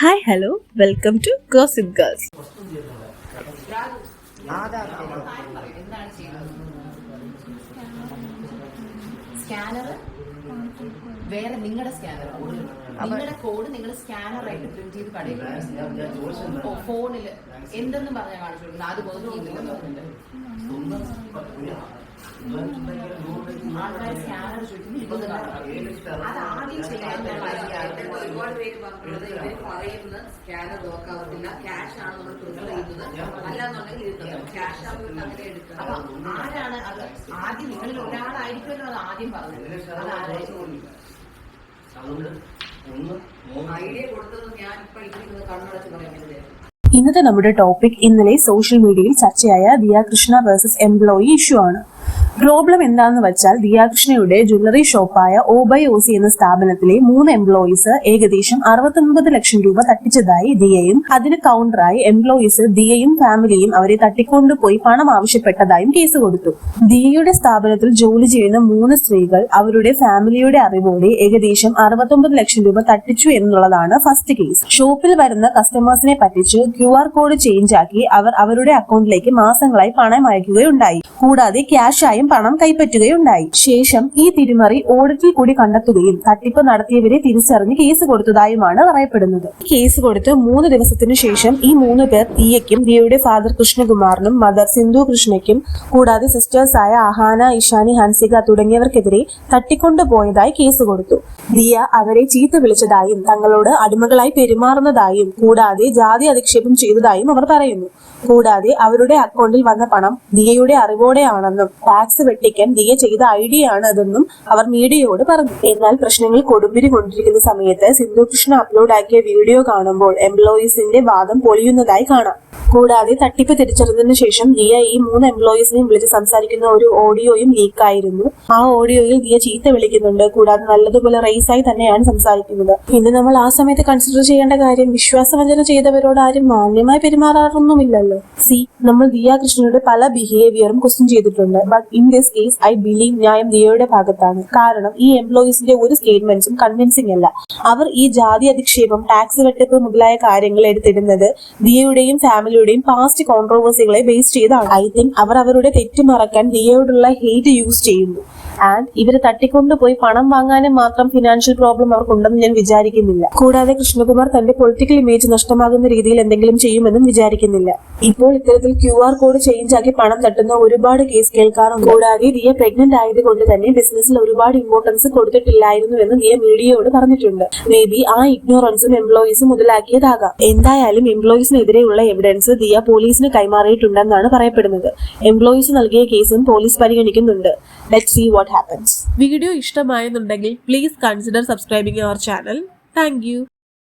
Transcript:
Hi, hello, welcome to Gossip Girls. Scanner വേറെ നിങ്ങളുടെ scanner നിങ്ങളുടെ കോഡ് നിങ്ങൾ സ്കാനറായിട്ട് പ്രിന്റ് ചെയ്ത് കടയിൽ ഫോണിൽ എന്തെന്ന് പറഞ്ഞാൽ കാണിച്ചു അത് വർക്ക് ചെയ്യുന്നില്ല ആൾക്കാർ സ്കാനർ ചോദിക്കുന്നു അത് ആദ്യം ഒരുപാട് പേര് പറഞ്ഞിട്ടുള്ളത് ഇവർ പറയുന്നത് സ്കാനർ നോക്കാവത്തില്ല, ക്യാഷ് ആണ് നമ്മൾ പ്രിഫർ ചെയ്യുന്നത്, അല്ലാന്നുണ്ടെങ്കിൽ ക്യാഷ് ആവുമ്പോൾ അങ്ങനെ എടുക്കണം. അപ്പൊ ആരാണ് അത് ആദ്യം നിങ്ങളിൽ ഒരാളായിരിക്കുമല്ലോ അത് ആദ്യം പറഞ്ഞത്? അതാരായിരിക്കും ഐഡിയ കൊടുത്തത്? ഞാൻ ഇപ്പൊ ഇരിക്കുന്നത് കണ്ണടച്ച് പറയുന്നത്. ഇന്നത്തെ നമ്മുടെ ടോപ്പിക് ഇന്നലെ സോഷ്യൽ മീഡിയയിൽ ചർച്ചയായ Diya Krishna versus employee issue ആണ്. പ്രോബ്ലം എന്താണെന്ന് വെച്ചാൽ ദിയ കൃഷ്ണയുടെ ജ്വല്ലറി ഷോപ്പായ OBOC എന്ന സ്ഥാപനത്തിലെ 3 എംപ്ലോയീസ് ഏകദേശം 69 ലക്ഷം രൂപ തട്ടിച്ചതായി ദിയയും അതിന് കൗണ്ടറായി എംപ്ലോയീസ് ദിയയും ഫാമിലിയും അവരെ തട്ടിക്കൊണ്ടുപോയി പണം ആവശ്യപ്പെട്ടതായും കേസ് കൊടുത്തു. ദിയയുടെ സ്ഥാപനത്തിൽ ജോലി ചെയ്യുന്ന 3 സ്ത്രീകൾ അവരുടെ ഫാമിലിയുടെ അറിവോടെ ഏകദേശം 69 ലക്ഷം രൂപ തട്ടിച്ചു എന്നുള്ളതാണ് ഫസ്റ്റ് കേസ്. ഷോപ്പിൽ വരുന്ന കസ്റ്റമേഴ്സിനെ പറ്റിച്ച് QR കോഡ് ചേഞ്ച് ആക്കി അവർ അവരുടെ അക്കൗണ്ടിലേക്ക് മാസങ്ങളായി പണം അയക്കുകയുണ്ടായി. കൂടാതെ ക്യാഷായും പണം കൈപ്പറ്റുകയുണ്ടായി. ശേഷം ഈ തിരിമറി ഓഡിറ്റിൽ കൂടി കണ്ടെത്തുകയും തട്ടിപ്പ് നടത്തിയവരെ തിരിച്ചറിഞ്ഞ് കേസ് കൊടുത്തതായുമാണ് പറയപ്പെടുന്നത്. കേസ് കൊടുത്ത് 3 ദിവസത്തിനു ശേഷം ഈ 3 പേർ ദിയയ്ക്കും ദിയയുടെ ഫാദർ കൃഷ്ണകുമാറിനും മദർ സിന്ധു കൃഷ്ണയ്ക്കും കൂടാതെ സിസ്റ്റേഴ്സായ അഹാന, ഇഷാനി, ഹൻസിക തുടങ്ങിയവർക്കെതിരെ തട്ടിക്കൊണ്ടുപോയതായി കേസ് കൊടുത്തു. ദിയ അവരെ ചീത്ത വിളിച്ചതായും തങ്ങളോട് അടിമകളായി പെരുമാറുന്നതായും കൂടാതെ ജാതി അധിക്ഷേപം ചെയ്തതായും അവർ പറയുന്നു. കൂടാതെ അവരുടെ അക്കൗണ്ടിൽ വന്ന പണം ദിയയുടെ അറിവോടെയാണെന്നും ടാക്സ് വെട്ടിക്കാൻ ദിയ ചെയ്ത ഐഡിയ ആണ് അതെന്നും അവർ മീഡിയയോട് പറഞ്ഞു. എന്നാൽ പ്രശ്നങ്ങൾ കൊടുമ്പിരി കൊണ്ടിരിക്കുന്ന സമയത്ത് സിന്ധു കൃഷ്ണ അപ്ലോഡ് ആക്കിയ വീഡിയോ കാണുമ്പോൾ എംപ്ലോയീസിന്റെ വാദം പൊളിയുന്നതായി കാണാം. കൂടാതെ തട്ടിപ്പ് തിരിച്ചറിഞ്ഞതിനു ശേഷം ദിയ ഈ 3 എംപ്ലോയീസിനെയും വിളിച്ച് സംസാരിക്കുന്ന ഒരു ഓഡിയോയും ലീക്കായിരുന്നു. ആ ഓഡിയോയിൽ ദിയ ചീത്ത വിളിക്കുന്നുണ്ട്. കൂടാതെ നല്ലതുപോലെ റൈസായി തന്നെയാണ് സംസാരിക്കുന്നത്. പിന്നെ നമ്മൾ ആ സമയത്ത് കൺസിഡർ ചെയ്യേണ്ട കാര്യം വിശ്വാസവഞ്ചന ചെയ്തവരോട് ആരും മാന്യമായി പെരുമാറാറൊന്നുമില്ലല്ലോ. നമ്മൾ ദിയ കൃഷ്ണയുടെ പല ബിഹേവിയറും ക്വസ്റ്റ്യൻ ചെയ്തിട്ടുണ്ട്. But in this case I believe ന്യായം ദിയയുടെ ഭാഗത്താണ്. കാരണം ഈ എംപ്ലോയീസിന്റെ ഒരു സ്റ്റേറ്റ്മെന്റ്സും കൺവിൻസിംഗ് അല്ല. അവർ ഈ ജാതി അധിക്ഷേപം, ടാക്സ് വെട്ടിപ്പ് മുതലായ കാര്യങ്ങൾ എടുത്തിടുന്നത് ദിയയുടെയും ഫാമിലിയുടെയും പാസ്റ്റ് കോൺട്രോവേഴ്സികളെ ബേസ് ചെയ്താണ്. ഐ തിങ്ക് അവർ അവരുടെ തെറ്റ് മറക്കാൻ ദിയയോടുള്ള ഹെയ്റ്റ് യൂസ് ചെയ്യുന്നു. ആൻഡ് ഇവരെ തട്ടിക്കൊണ്ടുപോയി പണം വാങ്ങാനും മാത്രം ഫിനാൻഷ്യൽ പ്രോബ്ലം അവർക്കുണ്ടെന്ന് ഞാൻ വിചാരിക്കുന്നില്ല. കൂടാതെ കൃഷ്ണകുമാർ തന്റെ പൊളിറ്റിക്കൽ ഇമേജ് നഷ്ടമാകുന്ന രീതിയിൽ എന്തെങ്കിലും ചെയ്യുമെന്നും വിചാരിക്കുന്നില്ല. ഇപ്പോൾ ഇത്തരത്തിൽ QR കോഡ് ചേഞ്ച് ആക്കി പണം തട്ടുന്ന ഒരുപാട് കേസ് കേൾക്കാറുണ്ട്. കൂടാതെ ദിയ പ്രഗ്നന്റ് ആയതുകൊണ്ട് തന്നെ ബിസിനസ്സിൽ ഒരുപാട് ഇമ്പോർട്ടൻസ് കൊടുത്തിട്ടില്ലായിരുന്നു എന്ന് ദിയ മീഡിയയോട് പറഞ്ഞിട്ടുണ്ട്. മേ ബി ആ ഇഗ്നോറൻസും എംപ്ലോയീസ് മുതലാക്കിയതാകാം. എന്തായാലും എംപ്ലോയീസിനെതിരെയുള്ള എവിഡൻസ് ദിയ പോലീസിന് കൈമാറിയിട്ടുണ്ടെന്നാണ് പറയപ്പെടുന്നത്. എംപ്ലോയീസ് നൽകിയ കേസും പോലീസ് പരിഗണിക്കുന്നുണ്ട്. Let's see what happens. Video ഇഷ്ടമായെന്നുണ്ടെങ്കിൽ please consider subscribing our channel. Thank U.